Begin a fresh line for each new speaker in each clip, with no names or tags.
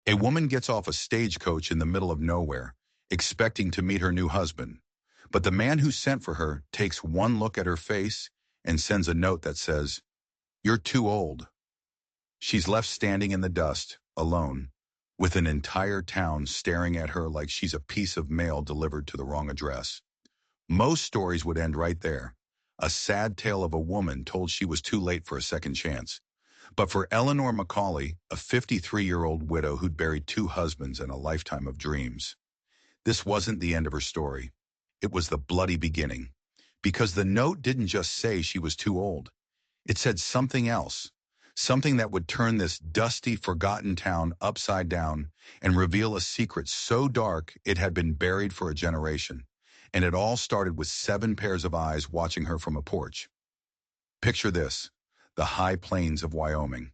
A woman gets off a stagecoach in the middle of nowhere, expecting to meet her new husband. But the man who sent for her takes one look at her face and sends a note that says, "You're too old." She's left standing in the dust, alone, with an entire town staring at her like she's a piece of mail delivered to the wrong address. Most stories would end right there. A sad tale of a woman told she was too late for a second chance. But for Eleanor Macaulay, a 53-year-old widow who'd buried two husbands and a lifetime of dreams, this wasn't the end of her story. It was the bloody beginning. Because the note didn't just say she was too old. It said something else. Something that would turn this dusty, forgotten town upside down and reveal a secret so dark it had been buried for a generation. And it all started with 7 pairs of eyes watching her from a porch. Picture this: the high plains of Wyoming.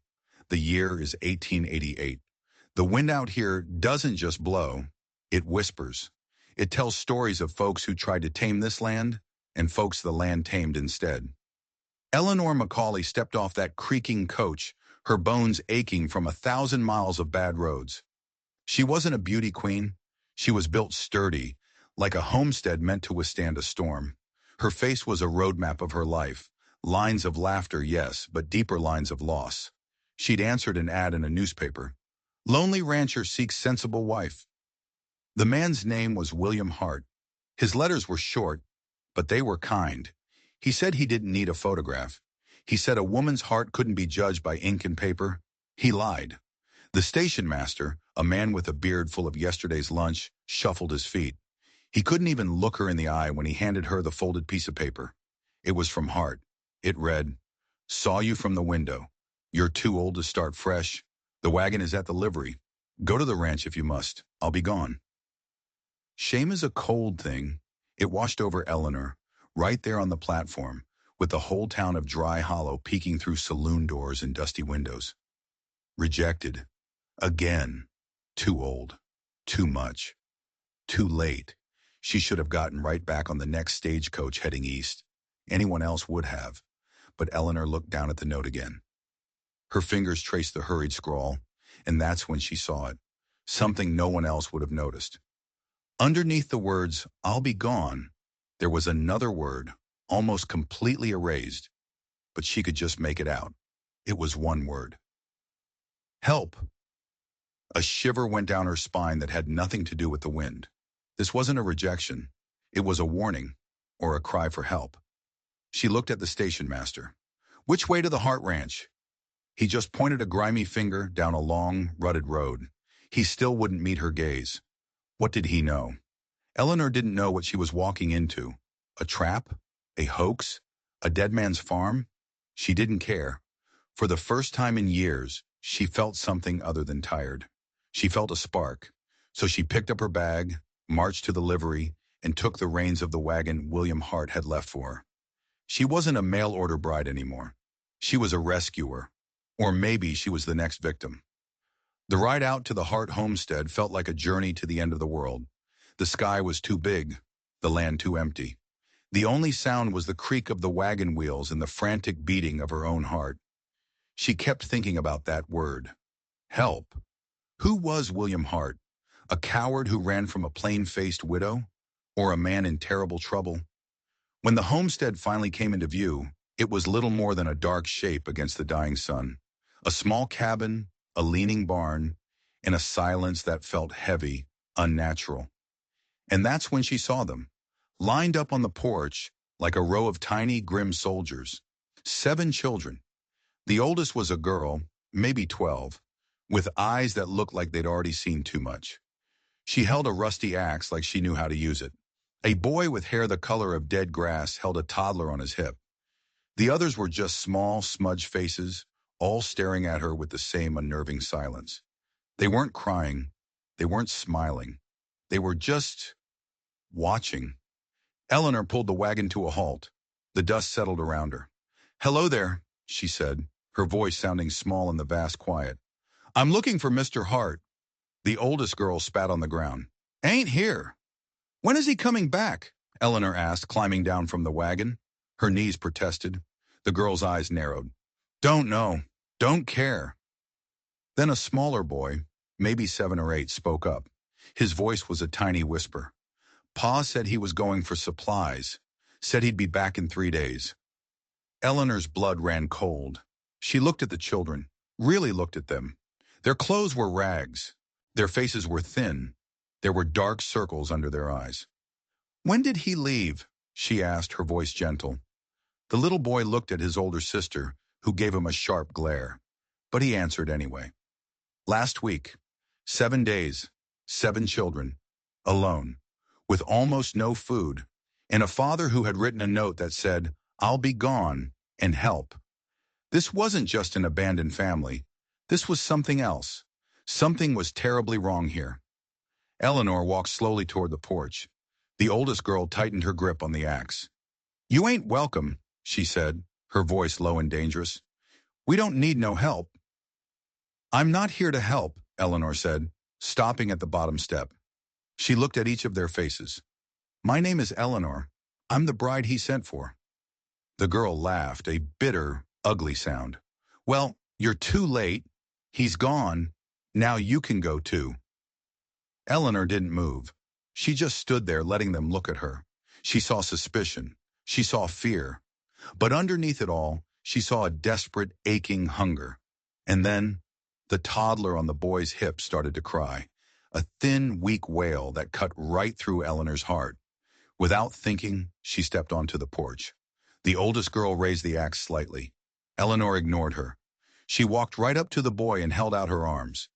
The year is 1888. The wind out here doesn't just blow, it whispers. It tells stories of folks who tried to tame this land and folks the land tamed instead. Eleanor Macaulay stepped off that creaking coach, her bones aching from 1,000 miles of bad roads. She wasn't a beauty queen. She was built sturdy, like a homestead meant to withstand a storm. Her face was a roadmap of her life. Lines of laughter, yes, but deeper lines of loss. She'd answered an ad in a newspaper. "Lonely rancher seeks sensible wife." The man's name was William Hart. His letters were short, but they were kind. He said he didn't need a photograph. He said a woman's heart couldn't be judged by ink and paper. He lied. The station master, a man with a beard full of yesterday's lunch, shuffled his feet. He couldn't even look her in the eye when he handed her the folded piece of paper. It was from Hart. It read, "Saw you from the window. You're too old to start fresh. The wagon is at the livery. Go to the ranch if you must. I'll be gone." Shame is a cold thing. It washed over Eleanor, right there on the platform, with the whole town of Dry Hollow peeking through saloon doors and dusty windows. Rejected. Again. Too old. Too much. Too late. She should have gotten right back on the next stagecoach heading east. Anyone else would have. But Eleanor looked down at the note again. Her fingers traced the hurried scrawl, and that's when she saw it. Something no one else would have noticed. Underneath the words, "I'll be gone," there was another word, almost completely erased, but she could just make it out. It was one word. Help. A shiver went down her spine that had nothing to do with the wind. This wasn't a rejection. It was a warning, or a cry for help. She looked at the station master. "Which way to the Hart Ranch?" He just pointed a grimy finger down a long, rutted road. He still wouldn't meet her gaze. What did he know? Eleanor didn't know what she was walking into. A trap? A hoax? A dead man's farm? She didn't care. For the first time in years, she felt something other than tired. She felt a spark. So she picked up her bag, marched to the livery, and took the reins of the wagon William Hart had left for her. She wasn't a mail-order bride anymore. She was a rescuer. Or maybe she was the next victim. The ride out to the Hart homestead felt like a journey to the end of the world. The sky was too big, the land too empty. The only sound was the creak of the wagon wheels and the frantic beating of her own heart. She kept thinking about that word. Help. Who was William Hart? A coward who ran from a plain-faced widow? Or a man in terrible trouble? When the homestead finally came into view, it was little more than a dark shape against the dying sun. A small cabin, a leaning barn, and a silence that felt heavy, unnatural. And that's when she saw them, lined up on the porch like a row of tiny, grim soldiers. 7 children. The oldest was a girl, maybe 12, with eyes that looked like they'd already seen too much. She held a rusty axe like she knew how to use it. A boy with hair the color of dead grass held a toddler on his hip. The others were just small, smudged faces, all staring at her with the same unnerving silence. They weren't crying. They weren't smiling. They were just watching. Eleanor pulled the wagon to a halt. The dust settled around her. "Hello there," she said, her voice sounding small in the vast quiet. "I'm looking for Mr. Hart." The oldest girl spat on the ground. "Ain't here." "When is he coming back?" Eleanor asked, climbing down from the wagon. Her knees protested. The girl's eyes narrowed. "Don't know. Don't care." Then a smaller boy, maybe 7 or 8, spoke up. His voice was a tiny whisper. Pa said he was going for supplies, said he'd be back in 3 days. Eleanor's blood ran cold. She looked at the children, really looked at them. Their clothes were rags. Their faces were thin. There were dark circles under their eyes. "When did he leave?" she asked, her voice gentle. The little boy looked at his older sister, who gave him a sharp glare. But he answered anyway. "Last week. 7 days. 7 children. Alone. With almost no food. And a father who had written a note that said, 'I'll be gone, and help.' This wasn't just an abandoned family. This was something else. Something was terribly wrong here." Eleanor walked slowly toward the porch. The oldest girl tightened her grip on the axe. "You ain't welcome," she said, her voice low and dangerous. "We don't need no help." "I'm not here to help," Eleanor said, stopping at the bottom step. She looked at each of their faces. "My name is Eleanor. I'm the bride he sent for." The girl laughed, a bitter, ugly sound. "Well, you're too late. He's gone. Now you can go too." Eleanor didn't move. She just stood there letting them look at her. She saw suspicion. She saw fear. But underneath it all, she saw a desperate, aching hunger. And then, the toddler on the boy's hip started to cry, a thin, weak wail that cut right through Eleanor's heart. Without thinking, she stepped onto the porch. The oldest girl raised the axe slightly. Eleanor ignored her. She walked right up to the boy and held out her arms.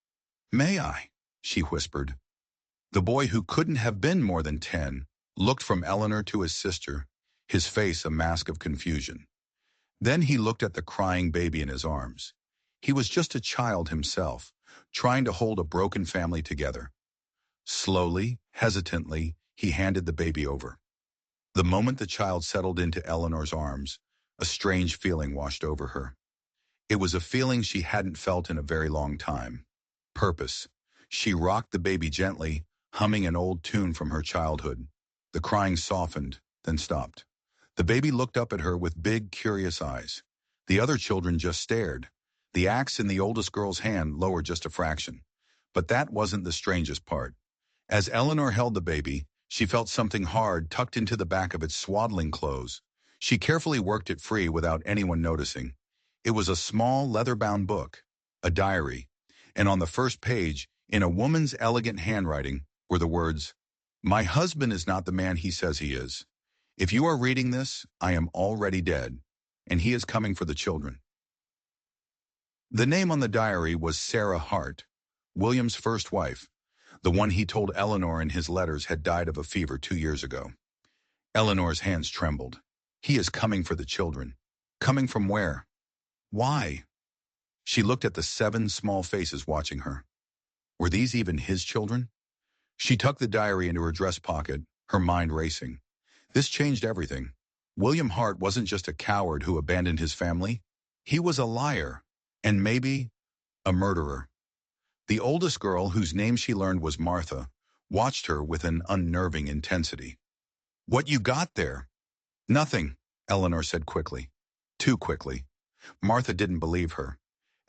"May I?" she whispered. The boy, who couldn't have been more than 10, looked from Eleanor to his sister, his face a mask of confusion. Then he looked at the crying baby in his arms. He was just a child himself, trying to hold a broken family together. Slowly, hesitantly, he handed the baby over. The moment the child settled into Eleanor's arms, a strange feeling washed over her. It was a feeling she hadn't felt in a very long time. Purpose. She rocked the baby gently, humming an old tune from her childhood. The crying softened, then stopped. The baby looked up at her with big, curious eyes. The other children just stared. The axe in the oldest girl's hand lowered just a fraction. But that wasn't the strangest part. As Eleanor held the baby, she felt something hard tucked into the back of its swaddling clothes. She carefully worked it free without anyone noticing. It was a small, leather-bound book, a diary, and on the first page, in a woman's elegant handwriting, were the words, "My husband is not the man he says he is. If you are reading this, I am already dead, and he is coming for the children." The name on the diary was Sarah Hart, William's first wife, the one he told Eleanor in his letters had died of a fever 2 years ago. Eleanor's hands trembled. He is coming for the children. Coming from where? Why? She looked at the 7 small faces watching her. Were these even his children? She tucked the diary into her dress pocket, her mind racing. This changed everything. William Hart wasn't just a coward who abandoned his family. He was a liar, and maybe a murderer. The oldest girl, whose name she learned was Martha, watched her with an unnerving intensity. "What you got there?" "Nothing," Eleanor said quickly. Too quickly. Martha didn't believe her.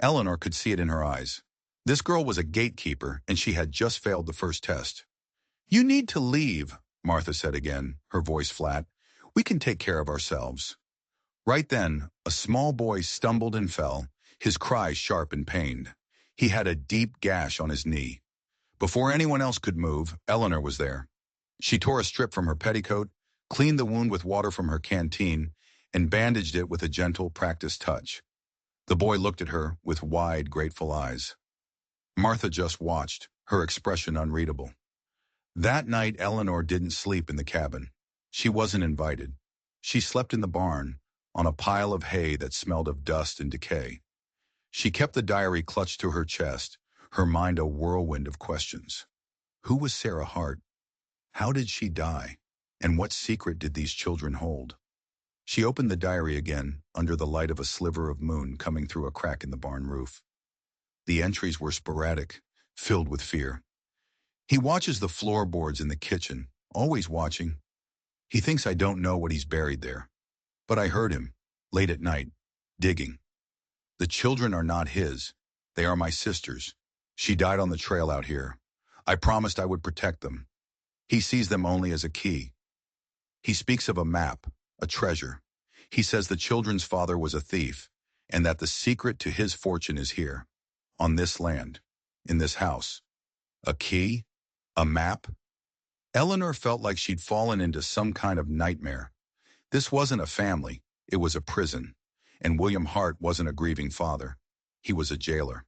Eleanor could see it in her eyes. This girl was a gatekeeper, and she had just failed the first test. "You need to leave," Martha said again, her voice flat. "We can take care of ourselves." Right then, a small boy stumbled and fell, his cry sharp and pained. He had a deep gash on his knee. Before anyone else could move, Eleanor was there. She tore a strip from her petticoat, cleaned the wound with water from her canteen, and bandaged it with a gentle, practiced touch. The boy looked at her with wide, grateful eyes. Martha just watched, her expression unreadable. That night, Eleanor didn't sleep in the cabin. She wasn't invited. She slept in the barn, on a pile of hay that smelled of dust and decay. She kept the diary clutched to her chest, her mind a whirlwind of questions. Who was Sarah Hart? How did she die? And what secret did these children hold? She opened the diary again, under the light of a sliver of moon coming through a crack in the barn roof. The entries were sporadic, filled with fear. He watches the floorboards in the kitchen, always watching. He thinks I don't know what he's buried there. But I heard him, late at night, digging. The children are not his. They are my sister's. She died on the trail out here. I promised I would protect them. He sees them only as a key. He speaks of a map, a treasure. He says the children's father was a thief, and that the secret to his fortune is here, on this land, in this house. A key? A map? Eleanor felt like she'd fallen into some kind of nightmare. This wasn't a family, it was a prison, and William Hart wasn't a grieving father. He was a jailer.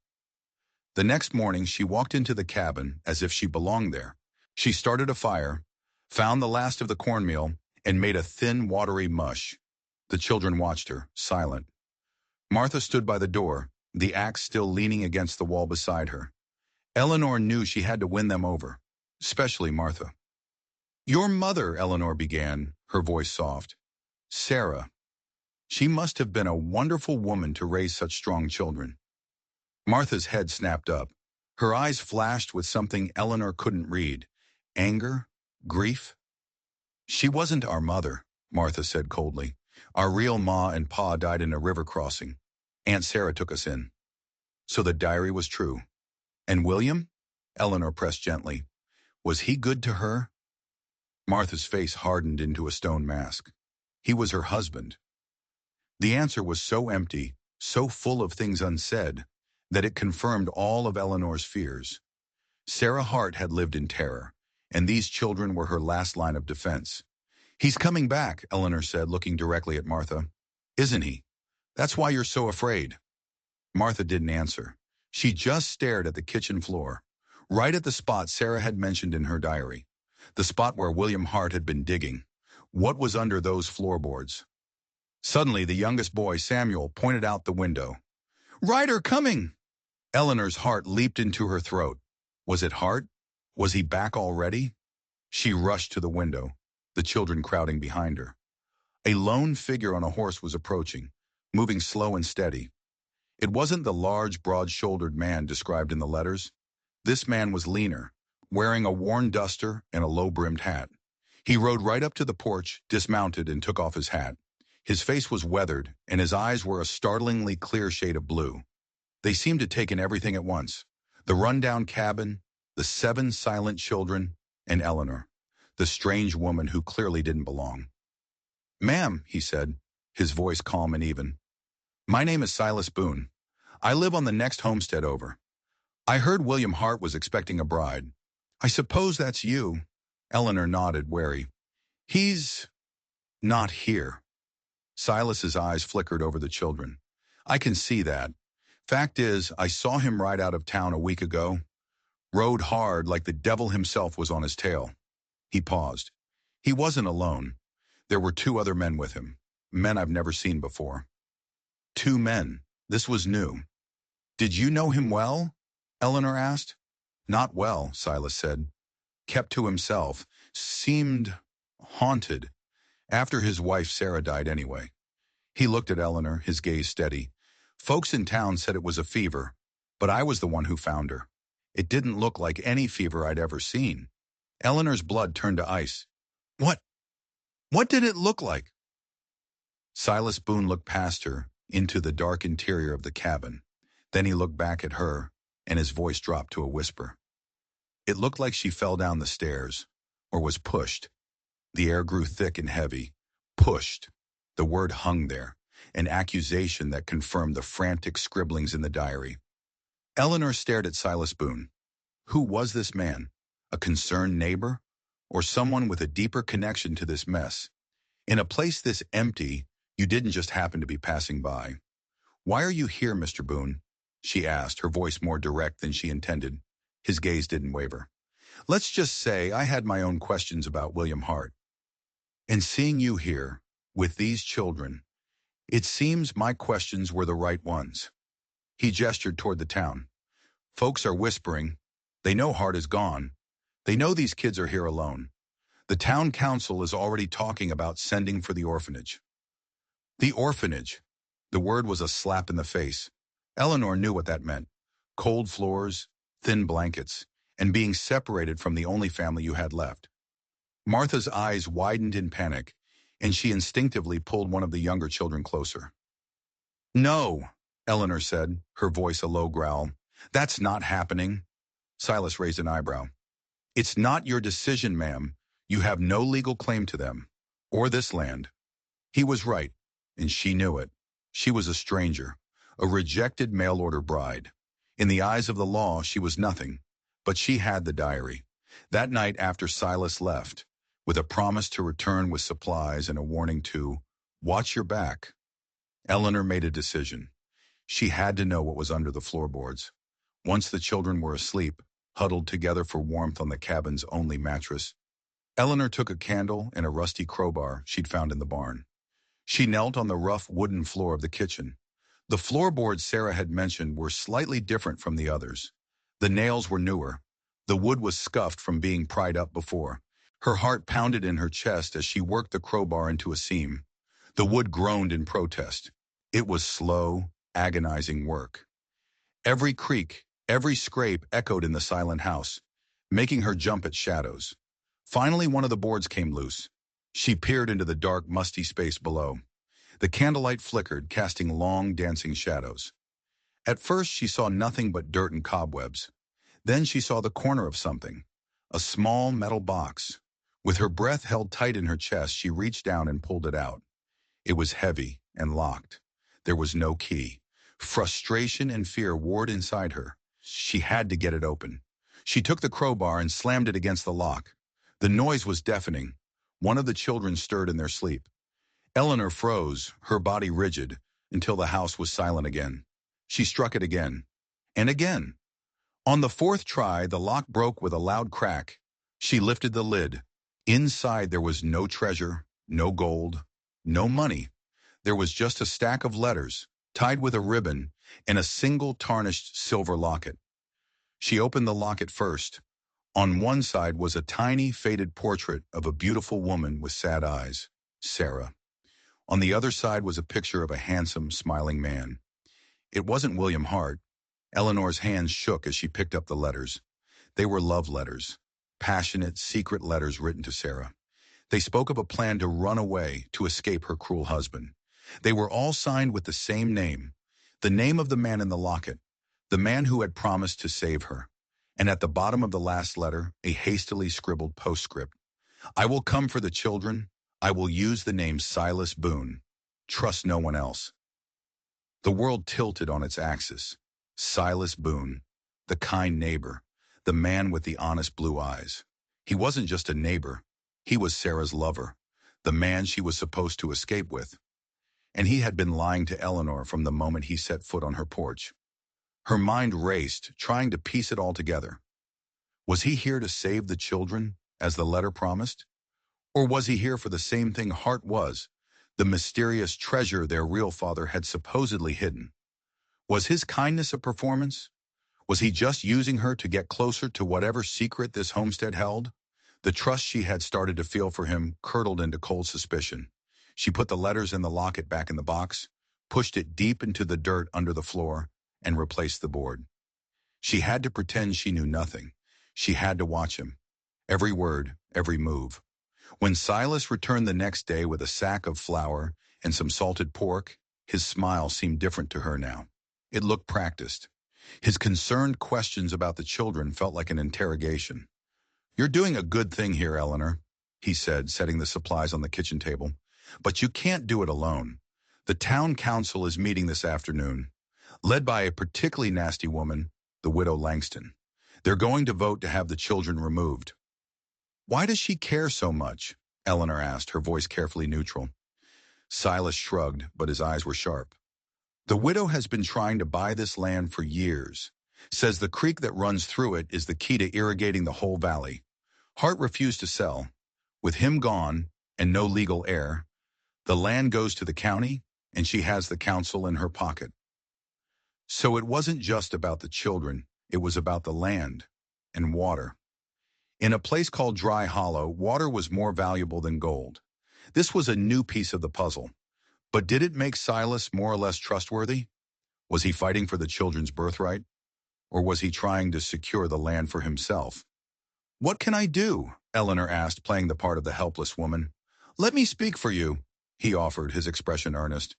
The next morning, she walked into the cabin as if she belonged there. She started a fire, found the last of the cornmeal, and made a thin, watery mush. The children watched her, silent. Martha stood by the door, the axe still leaning against the wall beside her. Eleanor knew she had to win them over, especially Martha. "Your mother," Eleanor began, her voice soft. "Sarah. She must have been a wonderful woman to raise such strong children." Martha's head snapped up. Her eyes flashed with something Eleanor couldn't read. Anger? Grief? "She wasn't our mother," Martha said coldly. "Our real ma and pa died in a river crossing. Aunt Sarah took us in." So the diary was true. "And William?" Eleanor pressed gently. "Was he good to her?" Martha's face hardened into a stone mask. "He was her husband." The answer was so empty, so full of things unsaid, that it confirmed all of Eleanor's fears. Sarah Hart had lived in terror, and these children were her last line of defense. "He's coming back," Eleanor said, looking directly at Martha. "Isn't he? That's why you're so afraid." Martha didn't answer. She just stared at the kitchen floor, right at the spot Sarah had mentioned in her diary, the spot where William Hart had been digging. What was under those floorboards? Suddenly, the youngest boy, Samuel, pointed out the window. "Ryder coming!" Eleanor's heart leaped into her throat. Was it Hart? Was he back already? She rushed to the window, the children crowding behind her. A lone figure on a horse was approaching, moving slow and steady. It wasn't the large, broad-shouldered man described in the letters. This man was leaner, wearing a worn duster and a low-brimmed hat. He rode right up to the porch, dismounted, and took off his hat. His face was weathered, and his eyes were a startlingly clear shade of blue. They seemed to take in everything at once. The rundown cabin, the 7 silent children, and Eleanor, the strange woman who clearly didn't belong. "Ma'am," he said, his voice calm and even. "My name is Silas Boone. I live on the next homestead over. I heard William Hart was expecting a bride. I suppose that's you." Eleanor nodded, wary. "He's not here." Silas's eyes flickered over the children. "I can see that. Fact is, I saw him ride out of town a week ago. Rode hard like the devil himself was on his tail." He paused. He wasn't alone. There were 2 other men with him, men I've never seen before. 2 men. This was new. "Did you know him well?" Eleanor asked. "Not well," Silas said. "Kept to himself. Seemed haunted. After his wife Sarah died anyway." He looked at Eleanor, his gaze steady. "Folks in town said it was a fever, but I was the one who found her. It didn't look like any fever I'd ever seen." Eleanor's blood turned to ice. What? What did it look like?" Silas Boone looked past her, into the dark interior of the cabin. Then he looked back at her, and his voice dropped to a whisper. "It looked like she fell down the stairs, or was pushed." The air grew thick and heavy. Pushed. The word hung there, an accusation that confirmed the frantic scribblings in the diary. Eleanor stared at Silas Boone. Who was this man? A concerned neighbor? Or someone with a deeper connection to this mess? In a place this empty, you didn't just happen to be passing by. "Why are you here, Mr. Boone?" she asked, her voice more direct than she intended. His gaze didn't waver. "Let's just say I had my own questions about William Hart. And seeing you here, with these children, it seems my questions were the right ones." He gestured toward the town. "Folks are whispering. They know Hart is gone. They know these kids are here alone. The town council is already talking about sending for the orphanage." The orphanage. The word was a slap in the face. Eleanor knew what that meant. Cold floors, thin blankets, and being separated from the only family you had left. Martha's eyes widened in panic, and she instinctively pulled one of the younger children closer. "No," Eleanor said, her voice a low growl. That's not happening. Silas raised an eyebrow. It's not your decision, ma'am. You have no legal claim to them. Or this land. He was right, and she knew it. She was a stranger, a rejected mail-order bride. In the eyes of the law, she was nothing, but she had the diary. That night after Silas left, with a promise to return with supplies and a warning to, watch your back, Eleanor made a decision. She had to know what was under the floorboards. Once the children were asleep, huddled together for warmth on the cabin's only mattress, Eleanor took a candle and a rusty crowbar she'd found in the barn. She knelt on the rough wooden floor of the kitchen. The floorboards Sarah had mentioned were slightly different from the others. The nails were newer. The wood was scuffed from being pried up before. Her heart pounded in her chest as she worked the crowbar into a seam. The wood groaned in protest. It was slow, agonizing work. Every creak, every scrape echoed in the silent house, making her jump at shadows. Finally, one of the boards came loose. She peered into the dark, musty space below. The candlelight flickered, casting long, dancing shadows. At first, she saw nothing but dirt and cobwebs. Then she saw the corner of something, a small metal box. With her breath held tight in her chest, she reached down and pulled it out. It was heavy and locked. There was no key. Frustration and fear warred inside her. She had to get it open. She took the crowbar and slammed it against the lock. The noise was deafening. One of the children stirred in their sleep. Eleanor froze, her body rigid, until the house was silent again. She struck it again. And again. On the fourth try, the lock broke with a loud crack. She lifted the lid. Inside there was no treasure, no gold, no money. There was just a stack of letters, tied with a ribbon, and a single tarnished silver locket. She opened the locket first. On one side was a tiny, faded portrait of a beautiful woman with sad eyes, Sarah. On the other side was a picture of a handsome, smiling man. It wasn't William Hart. Eleanor's hands shook as she picked up the letters. They were love letters, passionate, secret letters written to Sarah. They spoke of a plan to run away, to escape her cruel husband. They were all signed with the same name, the name of the man in the locket, the man who had promised to save her. And at the bottom of the last letter, a hastily scribbled postscript. I will come for the children. I will use the name Silas Boone. Trust no one else. The world tilted on its axis. Silas Boone, the kind neighbor, the man with the honest blue eyes. He wasn't just a neighbor. He was Sarah's lover, the man she was supposed to escape with. And he had been lying to Eleanor from the moment he set foot on her porch. Her mind raced, trying to piece it all together. Was he here to save the children, as the letter promised? Or was he here for the same thing Hart was, the mysterious treasure their real father had supposedly hidden? Was his kindness a performance? Was he just using her to get closer to whatever secret this homestead held? The trust she had started to feel for him curdled into cold suspicion. She put the letters and the locket back in the box, pushed it deep into the dirt under the floor, and replaced the board. She had to pretend she knew nothing. She had to watch him. Every word, every move. When Silas returned the next day with a sack of flour and some salted pork, his smile seemed different to her now. It looked practiced. His concerned questions about the children felt like an interrogation. You're doing a good thing here, Eleanor, he said, setting the supplies on the kitchen table. But you can't do it alone. The town council is meeting this afternoon, led by a particularly nasty woman, the widow Langston. They're going to vote to have the children removed. Why does she care so much? Eleanor asked, her voice carefully neutral. Silas shrugged, but his eyes were sharp. The widow has been trying to buy this land for years. Says the creek that runs through it is the key to irrigating the whole valley. Hart refused to sell. With him gone, and no legal heir, the land goes to the county, and she has the council in her pocket. So it wasn't just about the children, it was about the land and water. In a place called Dry Hollow, water was more valuable than gold. This was a new piece of the puzzle. But did it make Silas more or less trustworthy? Was he fighting for the children's birthright? Or was he trying to secure the land for himself? What can I do? Eleanor asked, playing the part of the helpless woman. Let me speak for you, he offered, his expression earnest.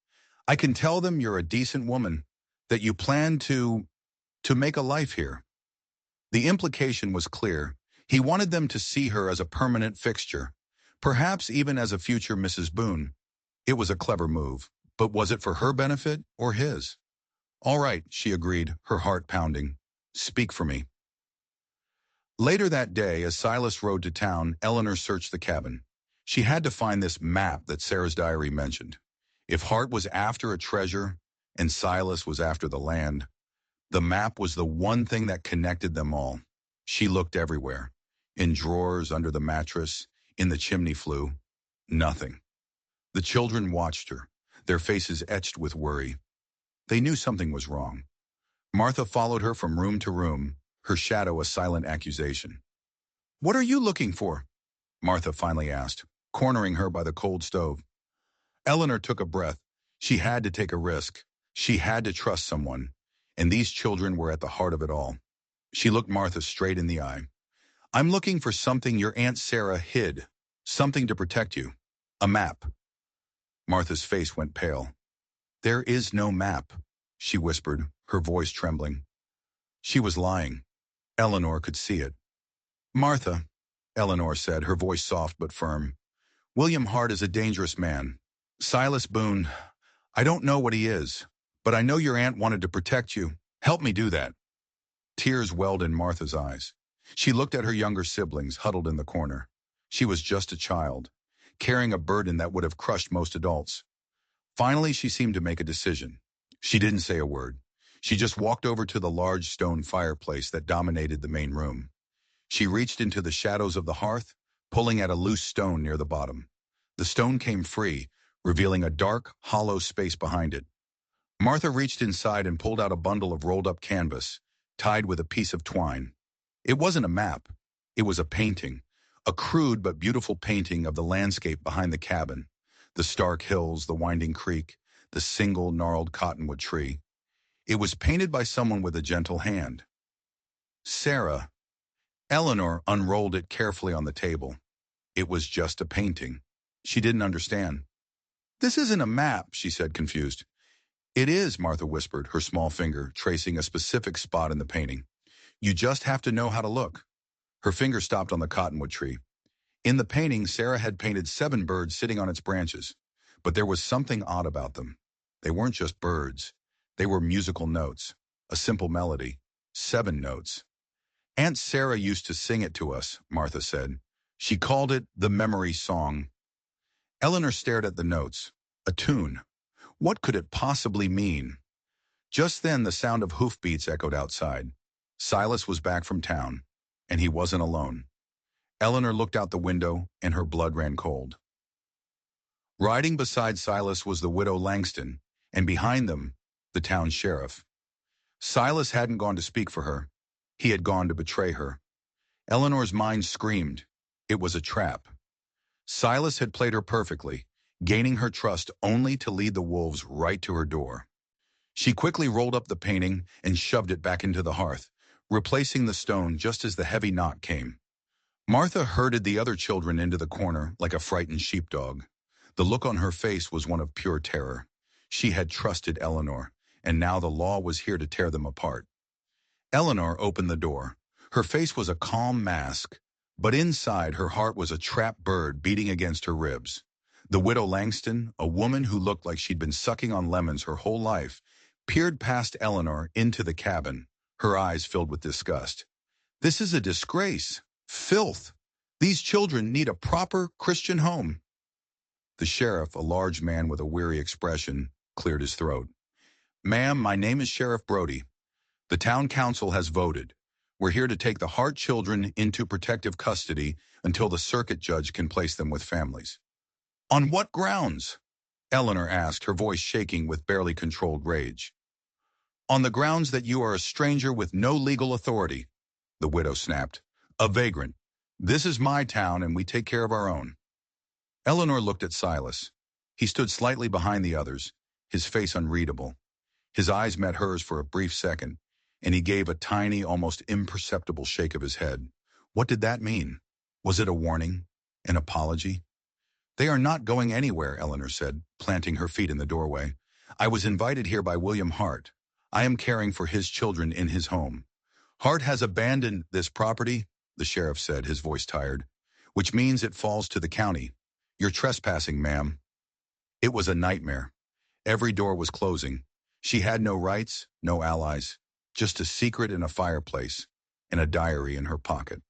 I can tell them you're a decent woman, that you plan to... to make a life here. The implication was clear. He wanted them to see her as a permanent fixture, perhaps even as a future Mrs. Boone. It was a clever move, but was it for her benefit or his? All right, she agreed, her heart pounding. Speak for me. Later that day, as Silas rode to town, Eleanor searched the cabin. She had to find this map that Sarah's diary mentioned. If Hart was after a treasure and Silas was after the land, the map was the one thing that connected them all. She looked everywhere. In drawers, under the mattress, in the chimney flue. Nothing. The children watched her, their faces etched with worry. They knew something was wrong. Martha followed her from room to room, her shadow a silent accusation. "What are you looking for?" Martha finally asked, cornering her by the cold stove. Eleanor took a breath. She had to take a risk. She had to trust someone. And these children were at the heart of it all. She looked Martha straight in the eye. "I'm looking for something your Aunt Sarah hid. Something to protect you. A map." Martha's face went pale. "There is no map," she whispered, her voice trembling. She was lying. Eleanor could see it. "Martha," Eleanor said, her voice soft but firm, "William Hart is a dangerous man. Silas Boone, I don't know what he is, but I know your aunt wanted to protect you. Help me do that." Tears welled in Martha's eyes. She looked at her younger siblings huddled in the corner. She was just a child, carrying a burden that would have crushed most adults. Finally, she seemed to make a decision. She didn't say a word. She just walked over to the large stone fireplace that dominated the main room. She reached into the shadows of the hearth, pulling at a loose stone near the bottom. The stone came free, revealing a dark, hollow space behind it. Martha reached inside and pulled out a bundle of rolled-up canvas, tied with a piece of twine. It wasn't a map. It was a painting, a crude but beautiful painting of the landscape behind the cabin, the stark hills, the winding creek, the single gnarled cottonwood tree. It was painted by someone with a gentle hand. Sarah. Eleanor unrolled it carefully on the table. It was just a painting. She didn't understand. "This isn't a map," she said, confused. "It is," Martha whispered, her small finger tracing a specific spot in the painting. "You just have to know how to look." Her finger stopped on the cottonwood tree. In the painting, Sarah had painted 7 birds sitting on its branches, but there was something odd about them. They weren't just birds. They were musical notes, a simple melody, 7 notes. "Aunt Sarah used to sing it to us," Martha said. "She called it the memory song." Eleanor stared at the notes. A tune. What could it possibly mean? Just then, the sound of hoofbeats echoed outside. Silas was back from town, and he wasn't alone. Eleanor looked out the window, and her blood ran cold. Riding beside Silas was the widow Langston, and behind them, the town sheriff. Silas hadn't gone to speak for her. He had gone to betray her. Eleanor's mind screamed. It was a trap. Silas had played her perfectly, gaining her trust only to lead the wolves right to her door. She quickly rolled up the painting and shoved it back into the hearth, replacing the stone just as the heavy knock came. Martha herded the other children into the corner like a frightened sheepdog. The look on her face was one of pure terror. She had trusted Eleanor, and now the law was here to tear them apart. Eleanor opened the door. Her face was a calm mask, but inside her heart was a trapped bird beating against her ribs. The widow Langston, a woman who looked like she'd been sucking on lemons her whole life, peered past Eleanor into the cabin, her eyes filled with disgust. "This is a disgrace. Filth. These children need a proper Christian home." The sheriff, a large man with a weary expression, cleared his throat. "Ma'am, my name is Sheriff Brody. The town council has voted. We're here to take the Hart children into protective custody until the circuit judge can place them with families." "On what grounds?" Eleanor asked, her voice shaking with barely controlled rage. "On the grounds that you are a stranger with no legal authority," the widow snapped. "A vagrant. This is my town and we take care of our own." Eleanor looked at Silas. He stood slightly behind the others, his face unreadable. His eyes met hers for a brief second, and he gave a tiny, almost imperceptible shake of his head. What did that mean? Was it a warning? An apology? "They are not going anywhere," Eleanor said, planting her feet in the doorway. "I was invited here by William Hart. I am caring for his children in his home. Hart has abandoned this property, the sheriff said, his voice tired, which means it falls to the county. You're trespassing, ma'am. It was a nightmare. Every door was closing. She had no rights, no allies, just a secret in a fireplace and a diary in her pocket.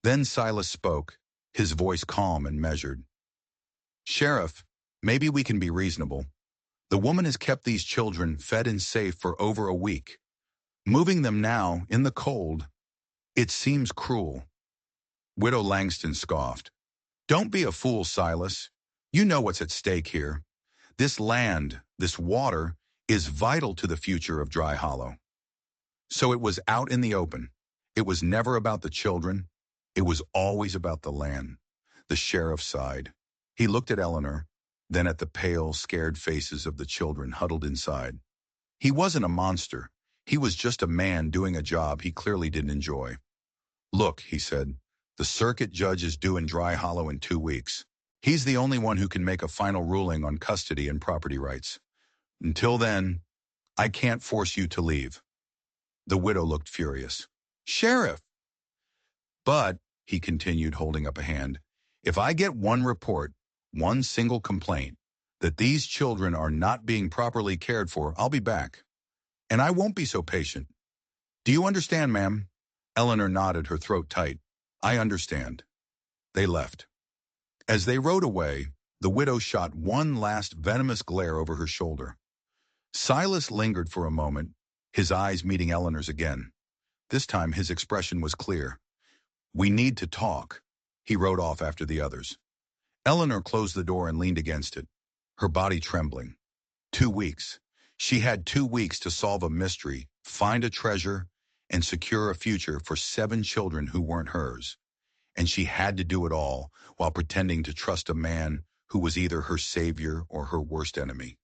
Then Silas spoke, his voice calm and measured. Sheriff, maybe we can be reasonable. The woman has kept these children fed and safe for over a week. Moving them now, in the cold, it seems cruel. Widow Langston scoffed. Don't be a fool, Silas. You know what's at stake here. This land, this water, is vital to the future of Dry Hollow. So it was out in the open. It was never about the children. It was always about the land. The sheriff sighed. He looked at Eleanor, then at the pale, scared faces of the children huddled inside. He wasn't a monster. He was just a man doing a job he clearly didn't enjoy. Look, he said, the circuit judge is due in Dry Hollow in 2 weeks. He's the only one who can make a final ruling on custody and property rights. Until then, I can't force you to leave. The widow looked furious. Sheriff! But, he continued, holding up a hand, if I get one report, one single complaint, that these children are not being properly cared for, I'll be back. And I won't be so patient. Do you understand, ma'am? Eleanor nodded, her throat tight. I understand. They left. As they rode away, the widow shot one last venomous glare over her shoulder. Silas lingered for a moment, his eyes meeting Eleanor's again. This time his expression was clear. We need to talk. He rode off after the others. Eleanor closed the door and leaned against it, her body trembling. 2 weeks. She had 2 weeks to solve a mystery, find a treasure, and secure a future for 7 children who weren't hers. And she had to do it all while pretending to trust a man who was either her savior or her worst enemy.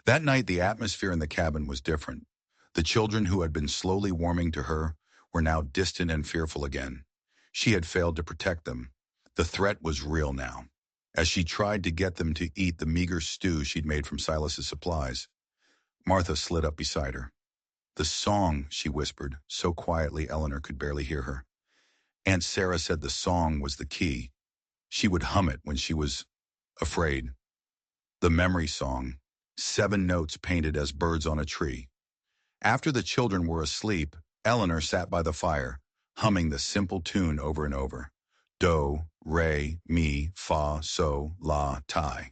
That night, the atmosphere in the cabin was different. The children who had been slowly warming to her were now distant and fearful again. She had failed to protect them. The threat was real now. As she tried to get them to eat the meager stew she'd made from Silas's supplies, Martha slid up beside her. The song, she whispered, so quietly Eleanor could barely hear her. Aunt Sarah said the song was the key. She would hum it when she was afraid. The memory song, 7 notes painted as birds on a tree. After the children were asleep, Eleanor sat by the fire, humming the simple tune over and over. Do, re, mi, fa, so, la, ti.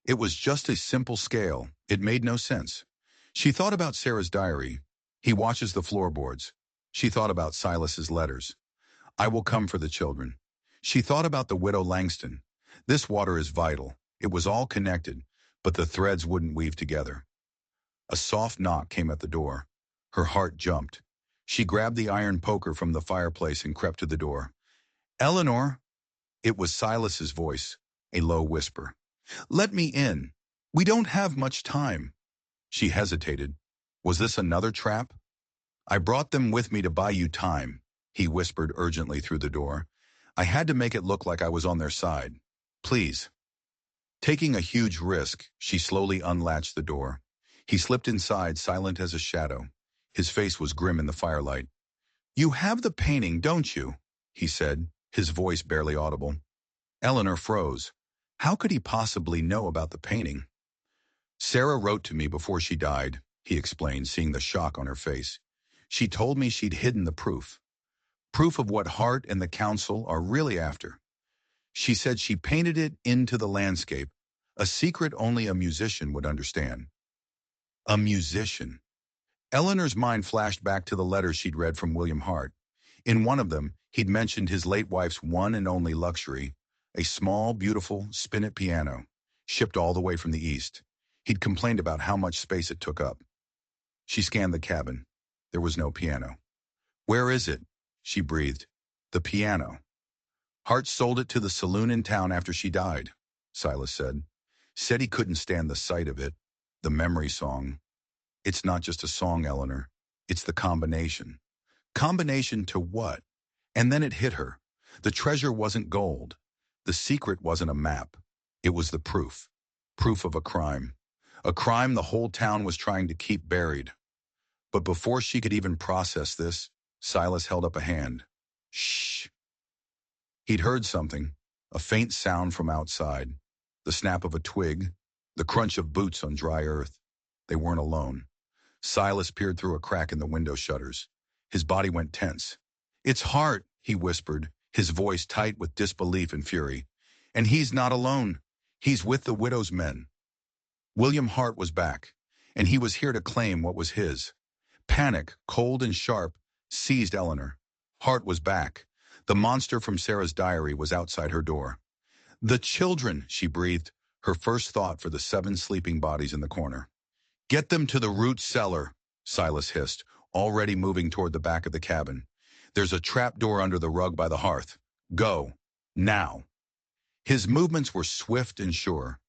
It was just a simple scale. It made no sense. She thought about Sarah's diary. He washes the floorboards. She thought about Silas's letters. I will come for the children. She thought about the widow Langston. This water is vital. It was all connected, but the threads wouldn't weave together. A soft knock came at the door. Her heart jumped. She grabbed the iron poker from the fireplace and crept to the door. Eleanor! It was Silas's voice, a low whisper. Let me in. We don't have much time. She hesitated. Was this another trap? I brought them with me to buy you time, he whispered urgently through the door. I had to make it look like I was on their side. Please. Taking a huge risk, she slowly unlatched the door. He slipped inside, silent as a shadow. His face was grim in the firelight. You have the painting, don't you? He said, his voice barely audible. Eleanor froze. How could he possibly know about the painting? Sarah wrote to me before she died, he explained, seeing the shock on her face. She told me she'd hidden the proof. Proof of what Hart and the council are really after. She said she painted it into the landscape, a secret only a musician would understand. A musician. Eleanor's mind flashed back to the letters she'd read from William Hart. In one of them, he'd mentioned his late wife's one and only luxury, a small, beautiful spinet piano, shipped all the way from the East. He'd complained about how much space it took up. She scanned the cabin. There was no piano. Where is it? She breathed. The piano. Hart sold it to the saloon in town after she died, Silas said. Said he couldn't stand the sight of it. The memory song. It's not just a song, Eleanor. It's the combination. Combination to what? And then it hit her. The treasure wasn't gold. The secret wasn't a map. It was the proof. Proof of a crime. A crime the whole town was trying to keep buried. But before she could even process this, Silas held up a hand. Shh. He'd heard something, a faint sound from outside, the snap of a twig, the crunch of boots on dry earth. They weren't alone. Silas peered through a crack in the window shutters. His body went tense. "It's Hart," he whispered, his voice tight with disbelief and fury. "And he's not alone. He's with the widow's men." William Hart was back, and he was here to claim what was his. Panic, cold and sharp, seized Eleanor. Hart was back. The monster from Sarah's diary was outside her door. "The children," she breathed, her first thought for the 7 sleeping bodies in the corner. "Get them to the root cellar," Silas hissed, already moving toward the back of the cabin. "There's a trap door under the rug by the hearth. Go. Now." His movements were swift and sure.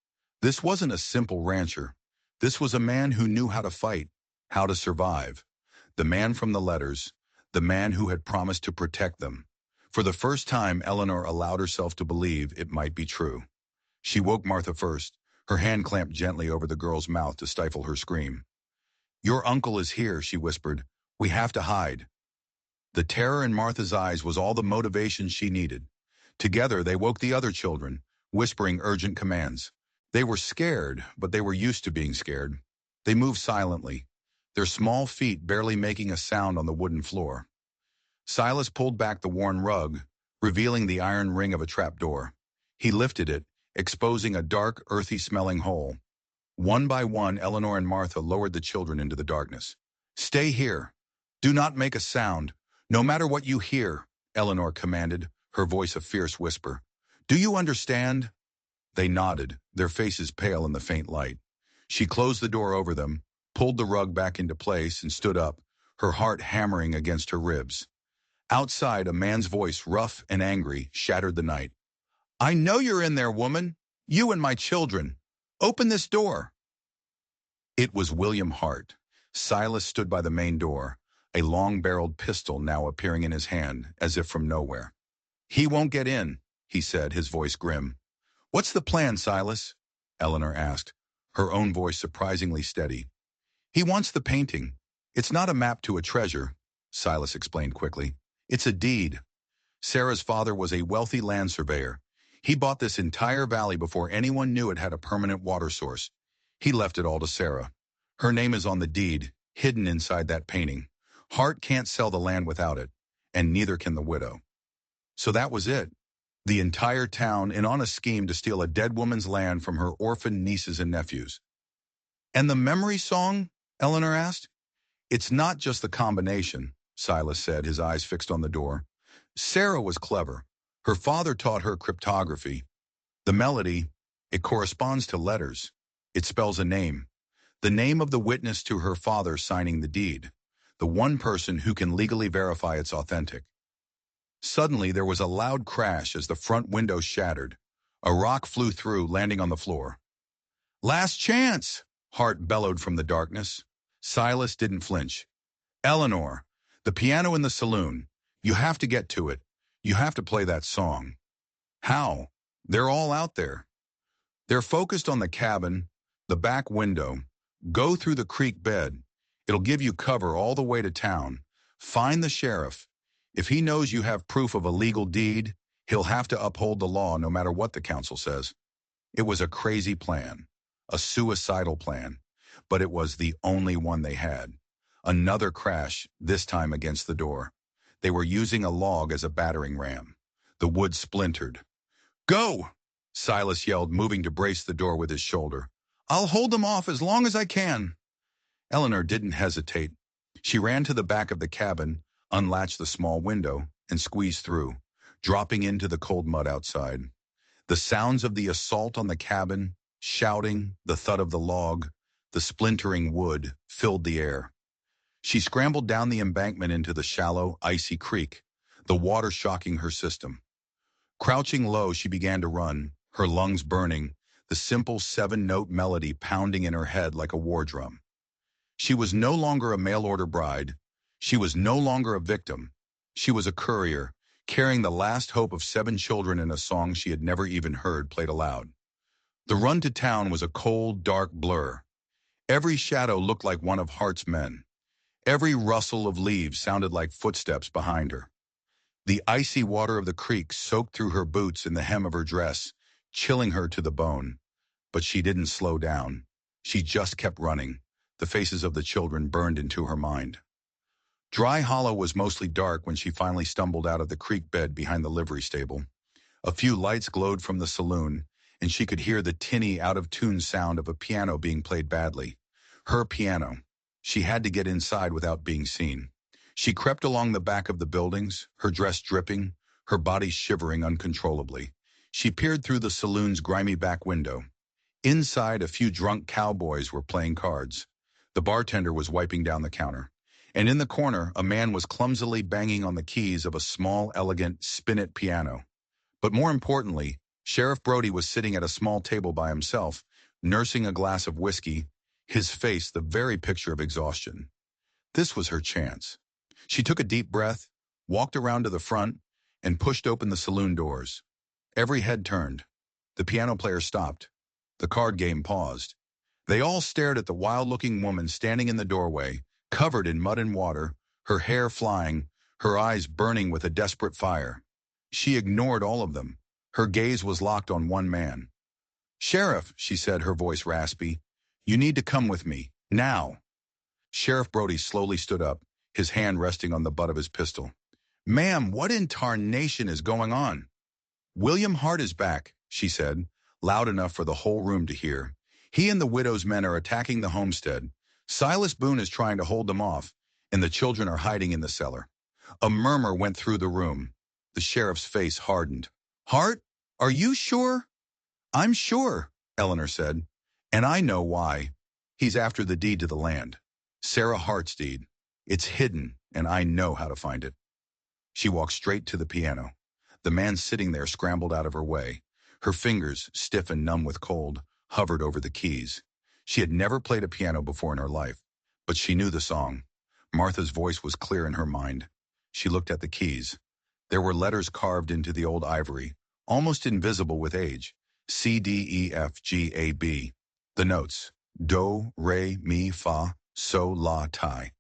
This wasn't a simple rancher. This was a man who knew how to fight, how to survive. The man from the letters, the man who had promised to protect them. For the first time, Eleanor allowed herself to believe it might be true. She woke Martha first, her hand clamped gently over the girl's mouth to stifle her scream. "Your uncle is here," she whispered. "We have to hide." The terror in Martha's eyes was all the motivation she needed. Together, they woke the other children, whispering urgent commands. They were scared, but they were used to being scared. They moved silently, their small feet barely making a sound on the wooden floor. Silas pulled back the worn rug, revealing the iron ring of a trapdoor. He lifted it, exposing a dark, earthy-smelling hole. One by one, Eleanor and Martha lowered the children into the darkness. "Stay here. Do not make a sound. No matter what you hear," Eleanor commanded, her voice a fierce whisper. "Do you understand?" They nodded, their faces pale in the faint light. She closed the door over them, pulled the rug back into place, and stood up, her heart hammering against her ribs. Outside, a man's voice, rough and angry, shattered the night. "I know you're in there, woman. You and my children. Open this door." It was William Hart. Silas stood by the main door, a long-barreled pistol now appearing in his hand, as if from nowhere. "He won't get in," he said, his voice grim. "What's the plan, Silas?" Eleanor asked, her own voice surprisingly steady. "He wants the painting. It's not a map to a treasure," Silas explained quickly. "It's a deed. Sarah's father was a wealthy land surveyor. He bought this entire valley before anyone knew it had a permanent water source. He left it all to Sarah. Her name is on the deed, hidden inside that painting. Hart can't sell the land without it, and neither can the widow." So that was it. The entire town in on a scheme to steal a dead woman's land from her orphaned nieces and nephews. "And the memory song?" Eleanor asked. "It's not just the combination," Silas said, his eyes fixed on the door. "Sarah was clever. Her father taught her cryptography. The melody, it corresponds to letters. It spells a name. The name of the witness to her father signing the deed. The one person who can legally verify it's authentic." Suddenly, there was a loud crash as the front window shattered. A rock flew through, landing on the floor. "Last chance!" Hart bellowed from the darkness. Silas didn't flinch. "Eleanor, the piano in the saloon. You have to get to it. You have to play that song." "How?" "They're all out there. They're focused on the cabin, the back window. Go through the creek bed. It'll give you cover all the way to town. Find the sheriff. If he knows you have proof of a legal deed, he'll have to uphold the law no matter what the council says." It was a crazy plan, a suicidal plan, but it was the only one they had. Another crash, this time against the door. They were using a log as a battering ram. The wood splintered. "Go!" Silas yelled, moving to brace the door with his shoulder. "I'll hold them off as long as I can." Eleanor didn't hesitate. She ran to the back of the cabin, unlatched the small window, and squeezed through, dropping into the cold mud outside. The sounds of the assault on the cabin, shouting, the thud of the log, the splintering wood, filled the air. She scrambled down the embankment into the shallow, icy creek, the water shocking her system. Crouching low, she began to run, her lungs burning, the simple 7-note melody pounding in her head like a war drum. She was no longer a mail-order bride. She was no longer a victim. She was a courier, carrying the last hope of 7 children in a song she had never even heard played aloud. The run to town was a cold, dark blur. Every shadow looked like one of Hart's men. Every rustle of leaves sounded like footsteps behind her. The icy water of the creek soaked through her boots and the hem of her dress, chilling her to the bone. But she didn't slow down. She just kept running. The faces of the children burned into her mind. Dry Hollow was mostly dark when she finally stumbled out of the creek bed behind the livery stable. A few lights glowed from the saloon, and she could hear the tinny, out-of-tune sound of a piano being played badly. Her piano. She had to get inside without being seen. She crept along the back of the buildings, her dress dripping, her body shivering uncontrollably. She peered through the saloon's grimy back window. Inside, a few drunk cowboys were playing cards. The bartender was wiping down the counter. And in the corner, a man was clumsily banging on the keys of a small, elegant, spinet piano. But more importantly, Sheriff Brody was sitting at a small table by himself, nursing a glass of whiskey, his face the very picture of exhaustion. This was her chance. She took a deep breath, walked around to the front, and pushed open the saloon doors. Every head turned. The piano player stopped. The card game paused. They all stared at the wild-looking woman standing in the doorway, covered in mud and water, her hair flying, her eyes burning with a desperate fire. She ignored all of them. Her gaze was locked on one man. "Sheriff," she said, her voice raspy, "you need to come with me, now." Sheriff Brody slowly stood up, his hand resting on the butt of his pistol. "Ma'am, what in tarnation is going on?" "William Hart is back," she said, loud enough for the whole room to hear. "He and the widow's men are attacking the homestead. Silas Boone is trying to hold them off, and the children are hiding in the cellar." A murmur went through the room. The sheriff's face hardened. "Hart? Are you sure?" "I'm sure," Eleanor said. "And I know why. He's after the deed to the land. Sarah Hart's deed. It's hidden, and I know how to find it." She walked straight to the piano. The man sitting there scrambled out of her way. Her fingers, stiff and numb with cold, hovered over the keys. She had never played a piano before in her life, but she knew the song. Martha's voice was clear in her mind. She looked at the keys. There were letters carved into the old ivory, almost invisible with age. C, D, E, F, G, A, B. The notes. Do, re, mi, fa, sol, la, ti.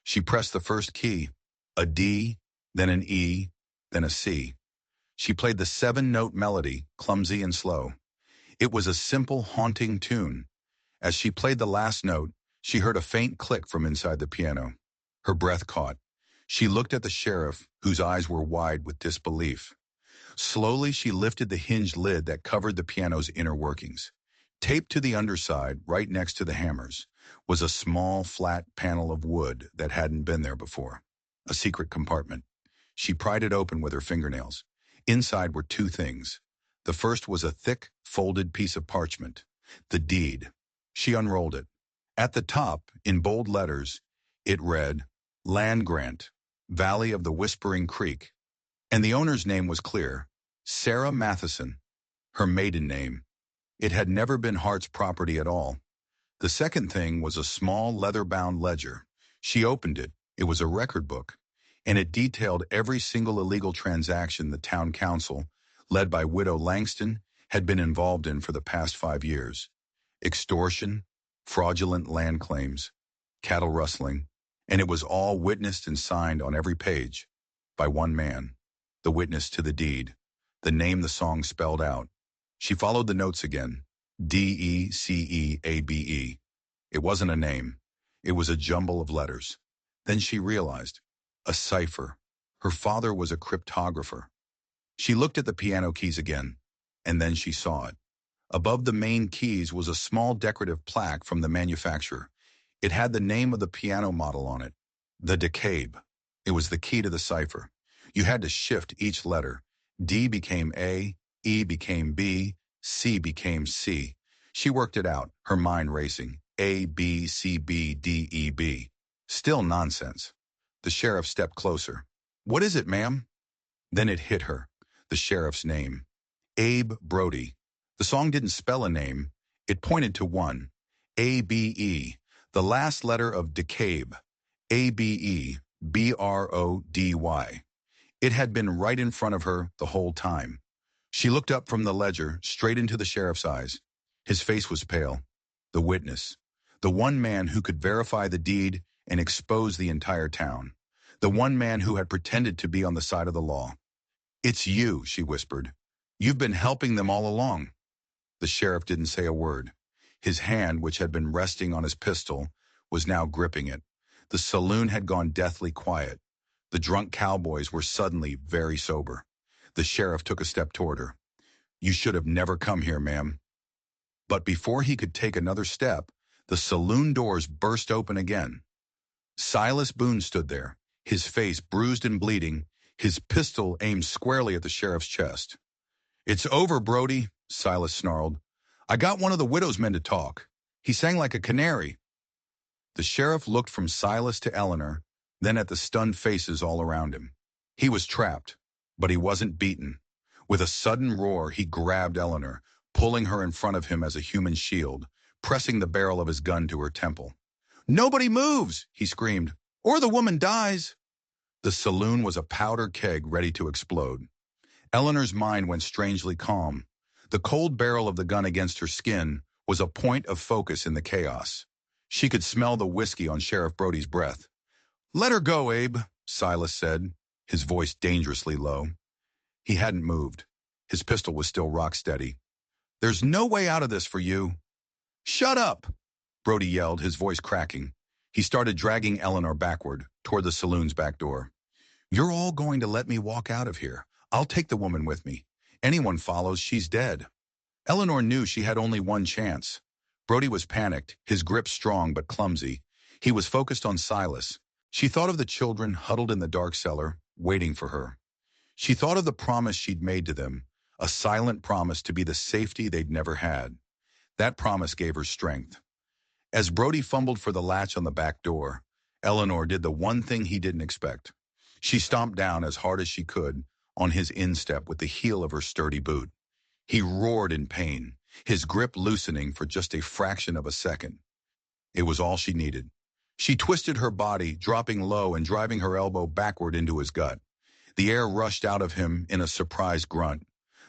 She pressed the first key. A D, then an E, then a C. She played the 7-note melody, clumsy and slow. It was a simple, haunting tune. As she played the last note, she heard a faint click from inside the piano. Her breath caught. She looked at the sheriff, whose eyes were wide with disbelief. Slowly, she lifted the hinged lid that covered the piano's inner workings. Taped to the underside, right next to the hammers, was a small, flat panel of wood that hadn't been there before. A secret compartment. She pried it open with her fingernails. Inside were two things. The first was a thick, folded piece of parchment. The deed. She unrolled it. At the top, in bold letters, it read, "Land Grant, Valley of the Whispering Creek." And the owner's name was clear, Sarah Matheson, her maiden name. It had never been Hart's property at all. The second thing was a small leather-bound ledger. She opened it. It was a record book, and it detailed every single illegal transaction the town council, led by Widow Langston, had been involved in for the past 5 years. Extortion, fraudulent land claims, cattle rustling, and it was all witnessed and signed on every page by one man, the witness to the deed, the name the song spelled out. She followed the notes again, Decebe. It wasn't a name. It was a jumble of letters. Then she realized, a cipher. Her father was a cryptographer. She looked at the piano keys again, and then she saw it. Above the main keys was a small decorative plaque from the manufacturer. It had the name of the piano model on it, the DeCabe. It was the key to the cipher. You had to shift each letter. D became A, E became B, C became C. She worked it out, her mind racing. A, B, C, B, D, E, B. Still nonsense. The sheriff stepped closer. "What is it, ma'am?" Then it hit her, the sheriff's name. Abe Brody. The song didn't spell a name. It pointed to one. A-B-E, the last letter of DeCabe. A-B-E, B-R-O-D-Y. It had been right in front of her the whole time. She looked up from the ledger, straight into the sheriff's eyes. His face was pale. The witness. The one man who could verify the deed and expose the entire town. The one man who had pretended to be on the side of the law. "It's you," she whispered. "You've been helping them all along." The sheriff didn't say a word. His hand, which had been resting on his pistol, was now gripping it. The saloon had gone deathly quiet. The drunk cowboys were suddenly very sober. The sheriff took a step toward her. "You should have never come here, ma'am." But before he could take another step, the saloon doors burst open again. Silas Boone stood there, his face bruised and bleeding, his pistol aimed squarely at the sheriff's chest. "It's over, Brody," Silas snarled. "I got one of the widow's men to talk. He sang like a canary." The sheriff looked from Silas to Eleanor, then at the stunned faces all around him. He was trapped, but he wasn't beaten. With a sudden roar, he grabbed Eleanor, pulling her in front of him as a human shield, pressing the barrel of his gun to her temple. "Nobody moves!" he screamed, "or the woman dies." The saloon was a powder keg ready to explode. Eleanor's mind went strangely calm. The cold barrel of the gun against her skin was a point of focus in the chaos. She could smell the whiskey on Sheriff Brody's breath. "Let her go, Abe," Silas said, his voice dangerously low. He hadn't moved. His pistol was still rock steady. "There's no way out of this for you." "Shut up!" Brody yelled, his voice cracking. He started dragging Eleanor backward, toward the saloon's back door. "You're all going to let me walk out of here. I'll take the woman with me. Anyone follows, she's dead." Eleanor knew she had only one chance. Brody was panicked, his grip strong but clumsy. He was focused on Silas. She thought of the children huddled in the dark cellar, waiting for her. She thought of the promise she'd made to them, a silent promise to be the safety they'd never had. That promise gave her strength. As Brody fumbled for the latch on the back door, Eleanor did the one thing he didn't expect. She stomped down as hard as she could on his instep with the heel of her sturdy boot. He roared in pain, his grip loosening for just a fraction of a second. It was all she needed. She twisted her body, dropping low and driving her elbow backward into his gut. The air rushed out of him in a surprised grunt.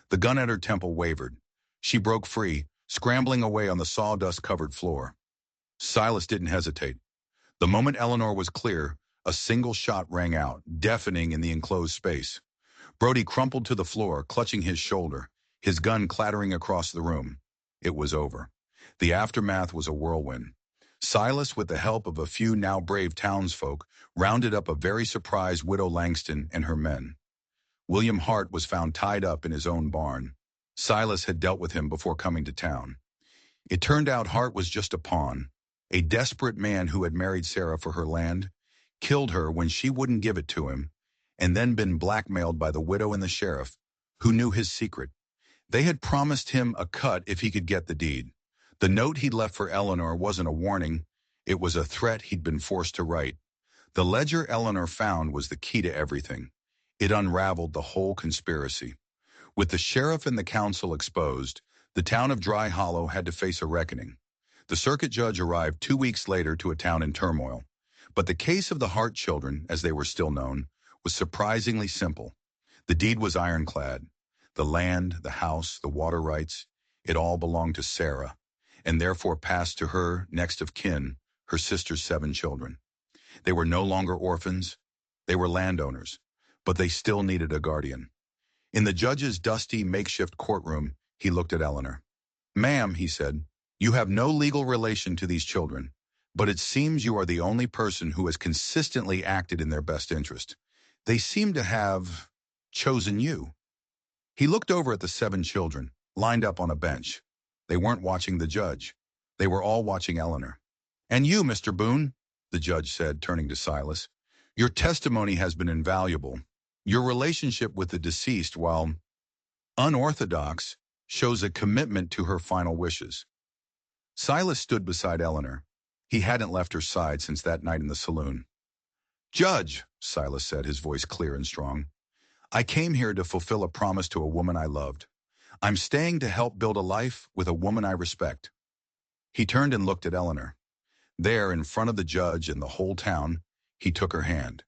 The gun at her temple wavered. She broke free, scrambling away on the sawdust-covered floor. Silas didn't hesitate. The moment Eleanor was clear, a single shot rang out, deafening in the enclosed space. Brody crumpled to the floor, clutching his shoulder, his gun clattering across the room. It was over. The aftermath was a whirlwind. Silas, with the help of a few now brave townsfolk, rounded up a very surprised Widow Langston and her men. William Hart was found tied up in his own barn. Silas had dealt with him before coming to town. It turned out Hart was just a pawn, a desperate man who had married Sarah for her land, killed her when she wouldn't give it to him, and then been blackmailed by the widow and the sheriff, who knew his secret. They had promised him a cut if he could get the deed. The note he'd left for Eleanor wasn't a warning, it was a threat he'd been forced to write. The ledger Eleanor found was the key to everything. It unraveled the whole conspiracy. With the sheriff and the council exposed, the town of Dry Hollow had to face a reckoning. The circuit judge arrived 2 weeks later to a town in turmoil. But the case of the Hart children, as they were still known, was surprisingly simple. The deed was ironclad. The land, the house, the water rights, it all belonged to Sarah, and therefore passed to her next of kin, her sister's 7 children. They were no longer orphans. They were landowners, but they still needed a guardian. In the judge's dusty makeshift courtroom, he looked at Eleanor. "Ma'am," he said, "you have no legal relation to these children, but it seems you are the only person who has consistently acted in their best interest. They seem to have chosen you." He looked over at the 7 children, lined up on a bench. They weren't watching the judge. They were all watching Eleanor. "And you, Mr. Boone," the judge said, turning to Silas, "your testimony has been invaluable. Your relationship with the deceased, while unorthodox, shows a commitment to her final wishes." Silas stood beside Eleanor. He hadn't left her side since that night in the saloon. "Judge," Silas said, his voice clear and strong, "I came here to fulfill a promise to a woman I loved. I'm staying to help build a life with a woman I respect." He turned and looked at Eleanor. There, in front of the judge and the whole town, he took her hand.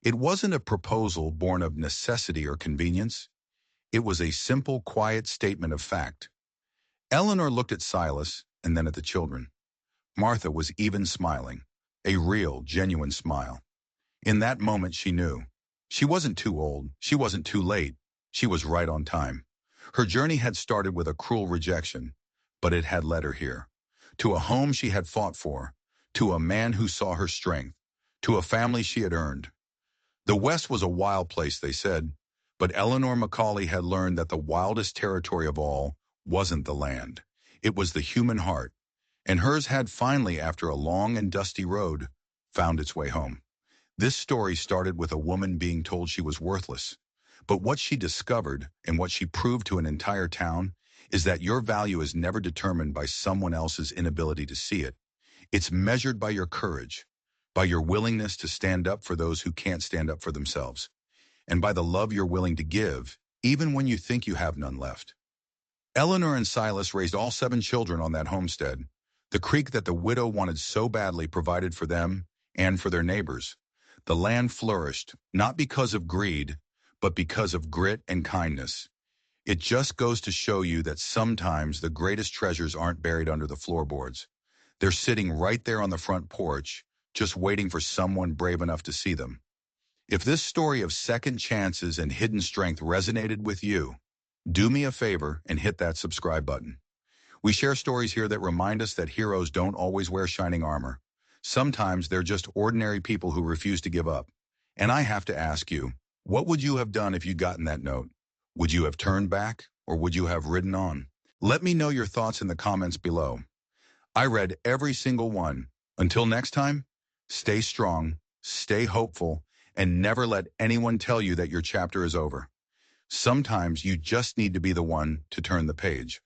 It wasn't a proposal born of necessity or convenience. It was a simple, quiet statement of fact. Eleanor looked at Silas and then at the children. Martha was even smiling, A real, genuine smile. In that moment she knew. She wasn't too old, she wasn't too late, she was right on time. Her journey had started with a cruel rejection, but it had led her here. To a home she had fought for, to a man who saw her strength, to a family she had earned. The West was a wild place, they said, but Eleanor Macaulay had learned that the wildest territory of all wasn't the land. It was the human heart, and hers had finally, after a long and dusty road, found its way home. This story started with a woman being told she was worthless. But what she discovered, and what she proved to an entire town, is that your value is never determined by someone else's inability to see it. It's measured by your courage, by your willingness to stand up for those who can't stand up for themselves, and by the love you're willing to give, even when you think you have none left. Eleanor and Silas raised all 7 children on that homestead. The creek that the widow wanted so badly provided for them and for their neighbors. The land flourished, not because of greed, but because of grit and kindness. It just goes to show you that sometimes the greatest treasures aren't buried under the floorboards. They're sitting right there on the front porch, just waiting for someone brave enough to see them. If this story of second chances and hidden strength resonated with you, do me a favor and hit that subscribe button. We share stories here that remind us that heroes don't always wear shining armor. Sometimes they're just ordinary people who refuse to give up. And I have to ask you, what would you have done if you'd gotten that note? Would you have turned back, or would you have ridden on? Let me know your thoughts in the comments below. I read every single one. Until next time, stay strong, stay hopeful, and never let anyone tell you that your chapter is over. Sometimes you just need to be the one to turn the page.